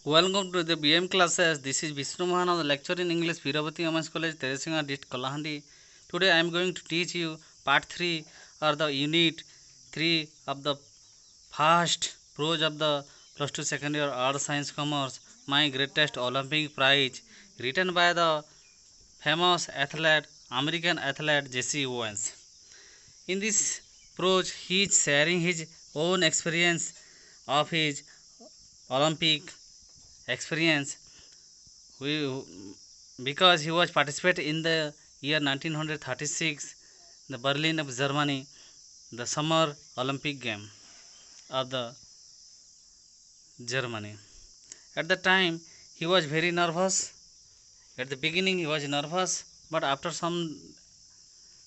Welcome to the BM classes. This is Vishnu Mohan, lecturer in English, Veeravati Women's College, Teresinga, District, Kalahandi. Today I am going to teach you part 3 or the unit 3 of the first prose of the plus 2 second year Art Science Commerce, My Greatest Olympic Prize, written by the famous athlete, American athlete Jesse Owens. In this prose, he is sharing his own experience of his Olympic experience we, because he was participated in the year 1936 the Berlin of Germany, the summer Olympic game of the Germany. At the time he was very nervous. At the beginning he was nervous, but after some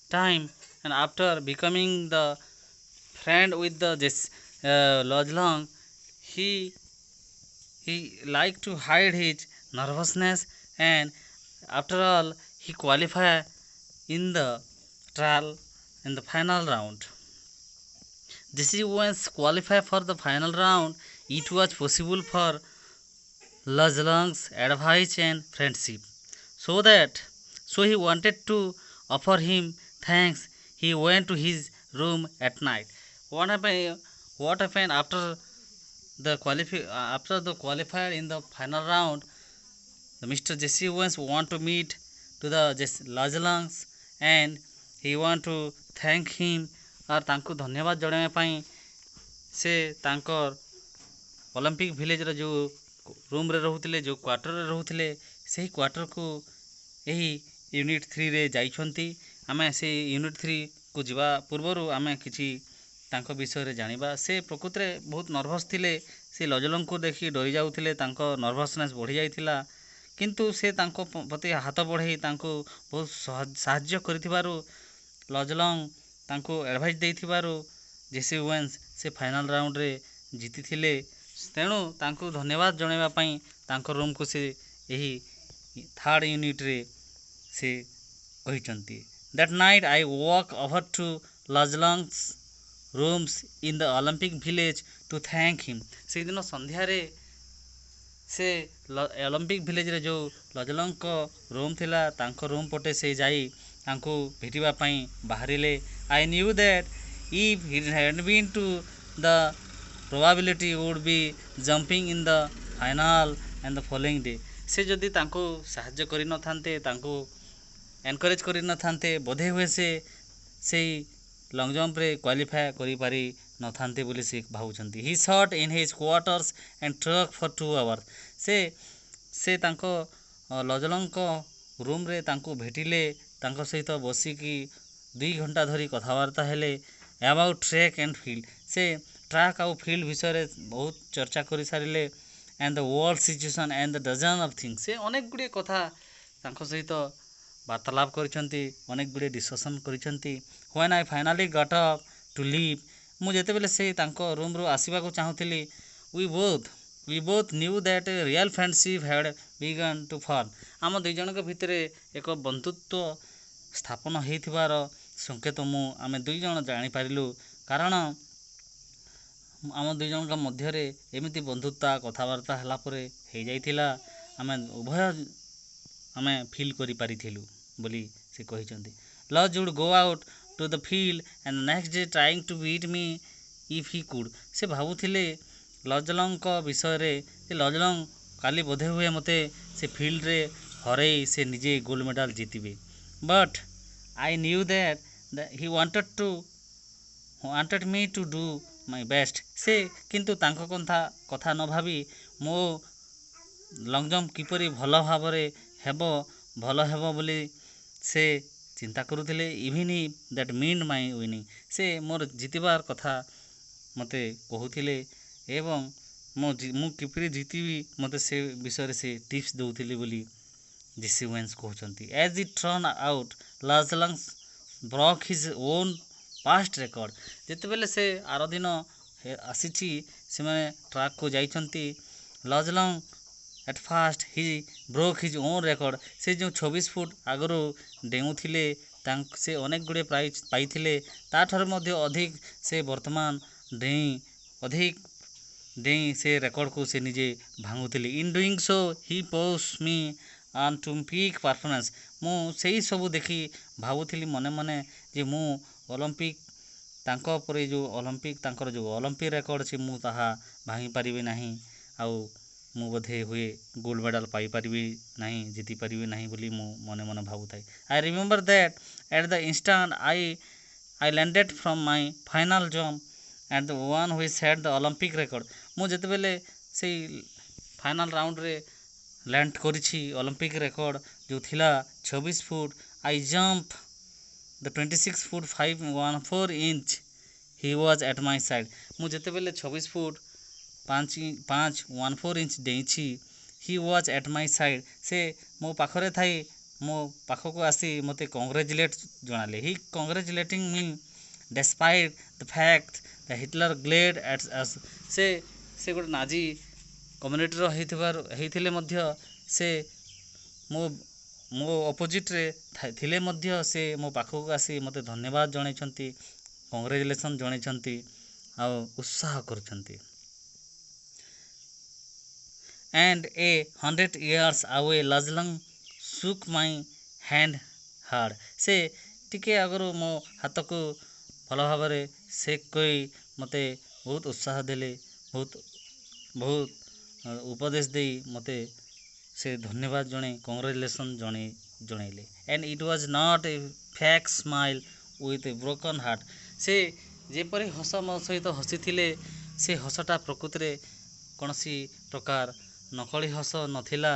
time and after becoming the friend with the Lodge Long, he he liked to hide his nervousness, and after all he qualified in the trial in the final round. This is once qualified for the final round. It was possible for Lajlang's advice and friendship. So that so he wanted to offer him thanks. He went to his room at night. What happened? What happened after after the qualifier in the final round? The Mr. Jesse Owens want to meet to the Lajlangs, and he want to thank him और तांको धन्यवाद जणाइबा पई से तांकर Olympic village रो जो room रे रहउतिले जो quarter रे रहउतिले सेही क्वार्टर को एही यूनिट 3 रे जाइछंती आमे से यूनिट 3 को जिबा पूर्वरु आमे किछि तांको विषय रे जानिबा से प्रकृति रे बहुत नर्वस थिले से लजलंग को देखि डरि जाउथिले तांको नर्वसनेस बढ़ि जाइथिला किंतु से तांको प्रति हाथ बढ़ाई तांको बहुत साहाଯ୍य करिथिबारु लजलंग तांको एडवाइस देइथिबारु जेसी ओवेन्स से फाइनल राउंड रे जीतिथिले तेणु तांको धन्यवाद जणाइबा पई तांको रूम को से एही थर्ड यूनिट रे से कहिचंती that night I walk over to Luz Long's rooms in the Olympic village to thank him से दिन संध्या रे से ओलंपिक विलेज रे जो लजलंग को रूम थिला तांको रूम पटे से जाई तांको भेटिबा पई बाहरिले I knew that if he had been to the probability would be jumping in the final and the following day से जदि तांको सहाय्य करि न थांते तांको एनकरेज करि न थांते बोधे हुए से लॉन्ग जंप रे क्वालिफाई करि पारि न थांते बोली से भाउछंती ही shot in his quarters and truck for 2 hours से तांको लजलंग को रूम रे तांको भेटिले तांको सहित बसिकी 2 घंटा धरी कथबार्ता हेले अबाउट ट्रैक एंड फील्ड से ट्रैक आउ फील्ड विषय रे बहुत चर्चा करि सारिले and the world situation and the dozen of things से अनेक गुडी कथा तांको सहित वार्तालाप करिसंती अनेक गुडी डिस्कशन करिसंती when I finally got up to leave मु जेते बेले से तांको रूम रो आसीबा को चाहुथिली we both knew that real friendship had begun to form आम दुई जन के भितरे एक बंधुत्व स्थापन हेथिबार संकेत आमे दुई जन जानि पारिलु कारण आम दुई जन का मध्य रे एमिति बंधुत्व कथबार्ता हला परे हे जाइथिला आमे उभय आमे फील करि पारिथिलु बोली से कहिचंती Luz would go out to the field and next day trying to beat me if he could से भाबुथिले लजलंग को विषय रे लजलंग काली बोधे हुए मते से फील्ड रे हरे से निजे गोल्ड मेडल जीतिबे but I knew that he wanted me to do my best से किंतु तांको कथा न भाबी मो लॉन्ग जंप किपरि भल भाबरे हेबो बोली से चिंता करुथिले even that mean my winning से मोर जीतिबार कथा मते कहूथिले एवं मु किपरि जीतिबी मते से विषय से टिप्स दउथिले बोली जेसी ओवेन्स कहउचंती as it turn out Luz Long broke his own past record जेते बेले से आरो दिन आसीची से माने ट्रैक को जाइचंती Luz Long at first he broke his own record से जो 26 फुट आगरो डेउथिले से अनेक गुड़े प्राइज पाइथिले ताठार मध्य अधिक से वर्तमान डेई अधिक ଡେଇଁ ସେ ରେକର୍ଡ଼କୁ ସେ ନିଜେ ଭାଙ୍ଗୁଥିଲେ। In doing so he pushed me on to peak performance. ମୁଁ ସେଇ ସବୁ ଦେଖି ଭାବୁଥିଲି ମନେ ମନେ ଯେ ମୁଁ ଅଲମ୍ପିକ୍ ତାଙ୍କ ପରେ ଯେଉଁ ଅଲମ୍ପିକ୍ ତାଙ୍କର ଯେଉଁ ଅଲମ୍ପିକ୍ ରେକର୍ଡ଼ ଅଛି ମୁଁ ତାହା ଭାଙ୍ଗି ପାରିବି ନାହିଁ, ଆଉ ମୁଁ ବୋଧେ ହୁଏ ଗୋଲ୍ଡ ମେଡ଼ାଲ୍ ପାଇପାରିବି ନାହିଁ, ଜିତିପାରିବି ନାହିଁ ବୋଲି ମୁଁ ମନେ ମନେ ଭାବୁଥାଏ। I remember that at the instant I landed from my final jump and the one who set the Olympic record। ମୁଁ ଯେତେବେଳେ ସେଇ ଫାଇନାଲ୍ ରାଉଣ୍ଡରେ ଲ୍ୟାଣ୍ଡ କରିଛି ଅଲମ୍ପିକ୍ ରେକର୍ଡ଼ ଯେଉଁ ଥିଲା 26 foot, I jump the 26 foot 514 inch he was at my side. ମୁଁ ଯେତେବେଳେ 26 foot 514 inch ଡେଇଁଛି, he was at my side, ସେ ମୋ ପାଖରେ ଥାଇ ମୋ ପାଖକୁ ଆସି ମୋତେ କଂଗ୍ରାଚୁଲେଟ୍ ଜଣାଲେ। ହି କଂଗ୍ରାଚୁଲେଟିଂ ମି ଡେସ୍ପାଇଟ୍ the fact the Hitler ଗ୍ଲେଡ୍ at ଅସ୍। ସେ ଗୋଟେ ନାଜି କମ୍ୟୁନିଟିର ହେଇଥିଲେ ମଧ୍ୟ ସେ ମୋ ଅପୋଜିଟ୍ରେ ଥିଲେ ମଧ୍ୟ ସେ ମୋ ପାଖକୁ ଆସି ମୋତେ ଧନ୍ୟବାଦ ଜଣାଇଛନ୍ତି, କଂଗ୍ରାଚୁଲେସନ୍ ଜଣାଇଛନ୍ତି ଆଉ ଉତ୍ସାହ କରୁଛନ୍ତି। And 100 years away Lajlang shook my hand hard। ସେ ଟିକେ ଆଗରୁ ମୋ ହାତକୁ ଭଲ ଭାବରେ ସେକ୍ କରି ମୋତେ ବହୁତ ଉତ୍ସାହ ଦେଲେ, ବହୁତ ଉପଦେଶ ଦେଇ ମୋତେ ସେ ଧନ୍ୟବାଦ ଜଣାଇ କଂଗ୍ରାଚୁଲେସନ୍ ଜଣାଇଲେ। And it was not a fake smile with a broken heart। ସେ ଯେପରି ହସ ମୋ ସହିତ ହସିଥିଲେ, ସେ ହସଟା ପ୍ରକୃତିରେ କୌଣସି ପ୍ରକାର ନକଲି ହସ ନଥିଲା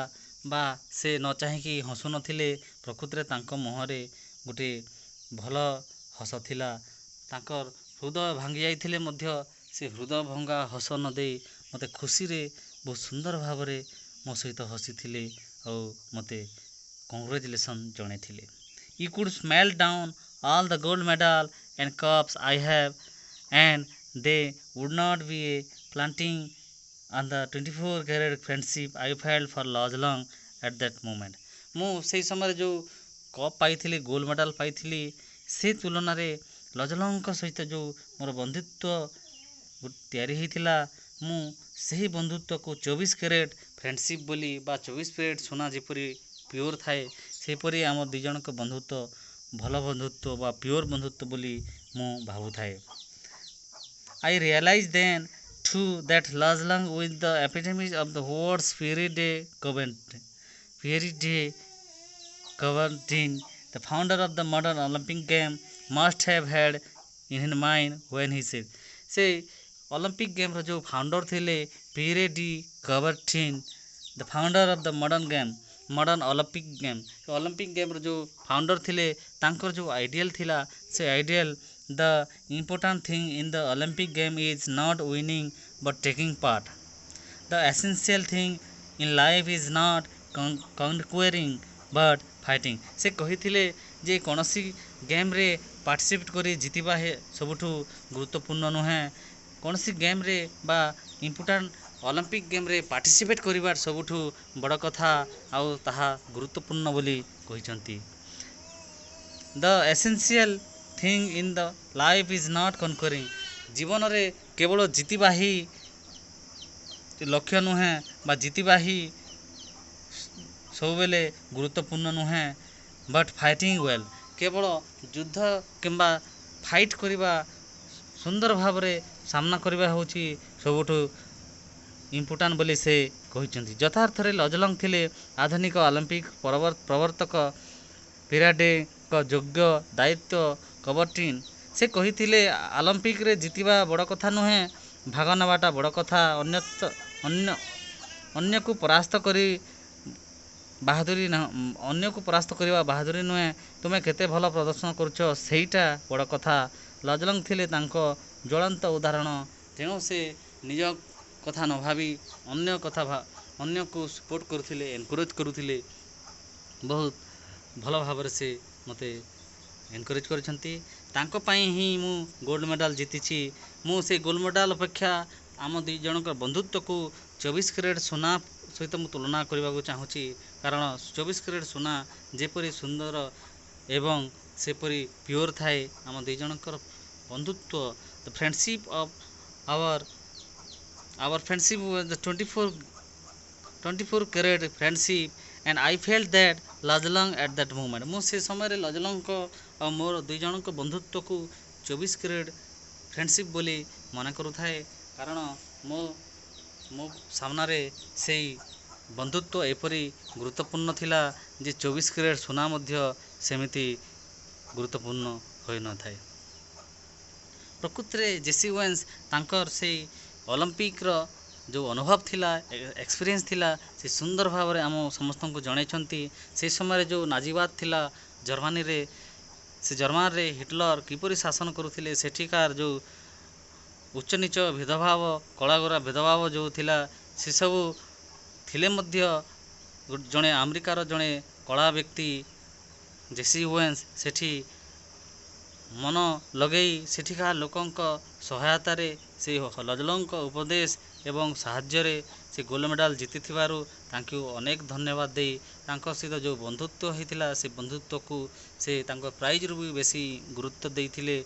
ବା ସେ ନ ଚାହିଁକି ହସୁ ନଥିଲେ। ପ୍ରକୃତିରେ ତାଙ୍କ ମୁହଁରେ ଗୋଟିଏ ଭଲ ହସ ଥିଲା। ତାଙ୍କର ହୃଦୟ ଭାଙ୍ଗି ଯାଇଥିଲେ ମଧ୍ୟ ସେ ହୃଦୟ ଭଙ୍ଗା ହସ ନ ଦେଇ ମୋତେ ଖୁସିରେ ବହୁତ ସୁନ୍ଦର ଭାବରେ ମୋ ସହିତ ହସିଥିଲେ ଆଉ ମୋତେ କଂଗ୍ରାଚୁଲେସନ୍ ଜଣାଇଥିଲେ। You could smell down all the gold medal and cups I have, and they would not be a planting on the 24 carat friendship I felt for Lajlang at that moment। ମୁଁ ସେଇ ସମୟରେ ଯେଉଁ cup ପାଇଥିଲି, gold medal ପାଇଥିଲି, ସେ ତୁଳନାରେ ଲଜଲଙ୍ଗଙ୍କ ସହିତ ଯେଉଁ ମୋର ବନ୍ଧୁତ୍ୱ ତିଆରି ହେଇଥିଲା, ମୁଁ ସେହି ବନ୍ଧୁତ୍ୱକୁ 24 କ୍ୟାରେଟ୍ ଫ୍ରେଣ୍ଡସିପ୍ ବୋଲି ବା 24 କ୍ୟାରେଟ୍ ସୁନା ଯେପରି ପିଓର ଥାଏ, ସେହିପରି ଆମ ଦୁଇ ଜଣଙ୍କ ବନ୍ଧୁତ୍ୱ ଭଲ ବନ୍ଧୁତ୍ୱ ବା ପିଓର ବନ୍ଧୁତ୍ୱ ବୋଲି ମୁଁ ଭାବୁଥାଏ। I realized then too that Lajlang with the epitome of the words Pierre de Coubertin, the founder of the modern Olympic game, must have had in his mind when he said। ସେ Olympic ଗେମ୍ର ଯେଉଁ founder ଥିଲେ Pierre de Coubertin, the founder of the modern Olympic game, Olympic ଗେମ୍ର ଯେଉଁ founder ଥିଲେ, ତାଙ୍କର ଯେଉଁ ideal ଥିଲା, ସେ ideal the important thing in the Olympic game is not winning but taking part. The essential thing in life is not conquering but fighting. ସେ କହିଥିଲେ ଯେ କୌଣସି ଗେମ୍ରେ ପାର୍ଟିସିପେଟ୍ କରି ଜିତିବା ସବୁଠୁ ଗୁରୁତ୍ୱପୂର୍ଣ୍ଣ ନୁହେଁ, କୌଣସି ଗେମ୍ରେ ବା ଇମ୍ପୋର୍ଟାଣ୍ଟ ଅଲମ୍ପିକ୍ ଗେମ୍ରେ ପାର୍ଟିସିପେଟ୍ କରିବା ସବୁଠୁ ବଡ଼ କଥା ଆଉ ତାହା ଗୁରୁତ୍ୱପୂର୍ଣ୍ଣ ବୋଲି କହିଛନ୍ତି। The essential thing in the life is not conquering. ଜୀବନରେ କେବଳ ଜିତିବା ହିଁ ଲକ୍ଷ୍ୟ ନୁହେଁ ବା ଜିତିବା ହିଁ ସବୁବେଳେ ଗୁରୁତ୍ୱପୂର୍ଣ୍ଣ ନୁହେଁ, ବଟ୍ ଫାଇଟିଂ ୱେଲ୍। କେବଳ ଯୁଦ୍ଧ କିମ୍ବା ଫାଇଟ୍ କରିବା, ସୁନ୍ଦର ଭାବରେ ସାମ୍ନା କରିବା ହେଉଛି ସବୁଠୁ ଇମ୍ପୋର୍ଟାଣ୍ଟ ବୋଲି ସେ କହିଛନ୍ତି। ଯଥାର୍ଥରେ ଲଜଲଙ୍ଗ ଥିଲେ ଆଧୁନିକ ଅଲମ୍ପିକ୍ ପ୍ରବର୍ତ୍ତକ ପିରାଡେଙ୍କ ଯୋଗ୍ୟ ଦାୟିତ୍ୱ କବର୍ଟିନ୍। ସେ କହିଥିଲେ ଅଲମ୍ପିକ୍ରେ ଜିତିବା ବଡ଼ କଥା ନୁହେଁ, ଭାଗ ନେବାଟା ବଡ଼ କଥା। ଅନ୍ୟକୁ ପରାସ୍ତ କରିବା ବାହାଦୁରୀ ନୁହେଁ, ତୁମେ କେତେ ଭଲ ପ୍ରଦର୍ଶନ କରୁଛ ସେଇଟା ବଡ଼ କଥା। ଲଜଲଙ୍ଗ ଥିଲେ ତାଙ୍କ ଜ୍ୱଳନ୍ତ ଉଦାହରଣ। ତେଣୁ ସେ ନିଜ କଥା ନ ଭାବି ଅନ୍ୟକୁ ସପୋର୍ଟ କରୁଥିଲେ, ଏନକରେଜ୍ କରୁଥିଲେ। ବହୁତ ଭଲ ଭାବରେ ସେ ମୋତେ ଏନକରେଜ୍ କରିଛନ୍ତି। ତାଙ୍କ ପାଇଁ ହିଁ ମୁଁ ଗୋଲ୍ଡ ମେଡ଼ାଲ୍ ଜିତିଛି। ମୁଁ ସେ ଗୋଲ୍ଡ ମେଡ଼ାଲ୍ ଅପେକ୍ଷା ଆମ ଦୁଇ ଜଣଙ୍କ ବନ୍ଧୁତ୍ୱକୁ 24 କ୍ୟାରେଟ୍ ସୁନା ସହିତ ମୁଁ ତୁଳନା କରିବାକୁ ଚାହୁଁଛି। କାରଣ 24 କ୍ୟାରେଟ୍ ସୁନା ଯେପରି ସୁନ୍ଦର ଏବଂ ସେପରି ପିଓର ଥାଏ, ଆମ ଦୁଇ ଜଣଙ୍କର ବନ୍ଧୁତ୍ୱ the friendship of our our friendship was the 24 carat friendship, and I felt that Lajlang at that moment ମୁଁ ସେ ସମୟରେ ଲଜଲଙ୍କ ଆଉ ମୋର ଦୁଇ ଜଣଙ୍କ ବନ୍ଧୁତ୍ୱକୁ 24 କ୍ୟାରେଟ୍ ଫ୍ରେଣ୍ଡସିପ୍ ବୋଲି ମନେ କରୁଥାଏ। କାରଣ ମୋ ମୋ ସାମ୍ନାରେ ସେଇ ବନ୍ଧୁତ୍ୱ ଏପରି ଗୁରୁତ୍ୱପୂର୍ଣ୍ଣ ଥିଲା ଯେ 24 କ୍ୟାରେଟ୍ ସୁନା ମଧ୍ୟ ସେମିତି ଗୁରୁତ୍ୱପୂର୍ଣ୍ଣ ହୋଇନଥାଏ। ପ୍ରକୃତରେ ଜେସି ୱେନ୍ସ ତାଙ୍କର ସେଇ ଅଲିମ୍ପିକ୍ର ଯେଉଁ ଅନୁଭବ ଥିଲା, ଏକ୍ସପିରିଏନ୍ସ ଥିଲା, ସେ ସୁନ୍ଦର ଭାବରେ ଆମ ସମସ୍ତଙ୍କୁ ଜଣାଇଛନ୍ତି। ସେହି ସମୟରେ ଯେଉଁ ନାଜିବାଦ ଥିଲା ଜର୍ମାନୀରେ, ସେ ଜର୍ମାନୀରେ ହିଟଲର କିପରି ଶାସନ କରୁଥିଲେ, ସେଠିକାର ଯେଉଁ ଉଚ୍ଚ ନିଚ ଭେଦଭାବ, କଳାଗୋରା ଭେଦଭାବ ଯେଉଁ ଥିଲା, ସେସବୁ ଥିଲେ ମଧ୍ୟ ଜଣେ ଆମେରିକାର ଜଣେ କଳା ବ୍ୟକ୍ତି ଜେସି ୱେନ୍ସ ସେଠି ମନ ଲଗେଇ ସେଠିକାର ଲୋକଙ୍କ ସହାୟତାରେ ସେ ଲଜଲଙ୍କ ଉପଦେଶ ଏବଂ ସାହାଯ୍ୟରେ ସେ ଗୋଲ୍ଡ ମେଡ଼ାଲ ଜିତିଥିବାରୁ ତାଙ୍କୁ ଅନେକ ଧନ୍ୟବାଦ ଦେଇ ତାଙ୍କ ସହିତ ଯେଉଁ ବନ୍ଧୁତ୍ୱ ହୋଇଥିଲା, ସେ ବନ୍ଧୁତ୍ୱକୁ ସେ ତାଙ୍କ ପ୍ରାଇଜ୍ରୁ ବି ବେଶୀ ଗୁରୁତ୍ୱ ଦେଇଥିଲେ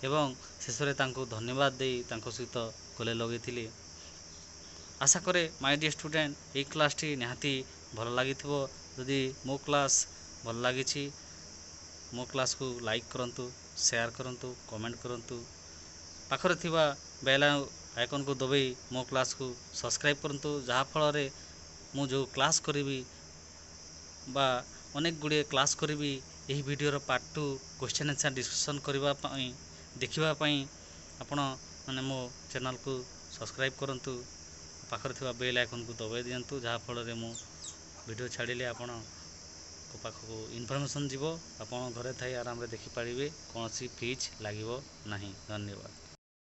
ଏବଂ ଶେଷରେ ତାଙ୍କୁ ଧନ୍ୟବାଦ ଦେଇ ତାଙ୍କ ସହିତ ଗଲେ ଲଗେଇଥିଲେ। ଆଶା କରେ ମାଇ ଡିୟର ଷ୍ଟୁଡେଣ୍ଟ, ଏଇ କ୍ଲାସ୍ଟି ନିହାତି ଭଲ ଲାଗିଥିବ। ଯଦି ମୋ କ୍ଲାସ୍ ଭଲ ଲାଗିଛି, ମୋ କ୍ଲାସ୍କୁ ଲାଇକ୍ କରନ୍ତୁ, ସେୟାର କରନ୍ତୁ, କମେଣ୍ଟ କରନ୍ତୁ। ପାଖରେ ଥିବା ବେଲ୍ ଆଇକନ୍କୁ ଦବାଇ ମୋ କ୍ଲାସ୍କୁ ସବସ୍କ୍ରାଇବ୍ କରନ୍ତୁ, ଯାହାଫଳରେ ମୁଁ ଯେଉଁ କ୍ଲାସ୍ କରିବି ବା ଅନେକ ଗୁଡ଼ିଏ କ୍ଲାସ୍ କରିବି, ଏହି ଭିଡ଼ିଓର ପାର୍ଟ 2 କ୍ୱେଶ୍ଚନ୍ ଆନ୍ସର୍ ଡିସ୍କସନ୍ କରିବା ପାଇଁ, ଦେଖିବା ପାଇଁ ଆପଣ ମାନେ ମୋ ଚ୍ୟାନେଲ୍କୁ ସବସ୍କ୍ରାଇବ୍ କରନ୍ତୁ। ପାଖରେ ଥିବା ବେଲ୍ ଆଇକନ୍କୁ ଦବାଇ ଦିଅନ୍ତୁ, ଯାହାଫଳରେ ମୁଁ ଭିଡ଼ିଓ ଛାଡ଼ିଲେ ଆପଣଙ୍କ ପାଖକୁ ଇନଫର୍ମେସନ୍ ଯିବ, ଆପଣ ଘରେ ଥାଇ ଆରାମରେ ଦେଖିପାରିବେ, କୌଣସି ଫିଜ୍ ଲାଗିବ ନାହିଁ। ଧନ୍ୟବାଦ।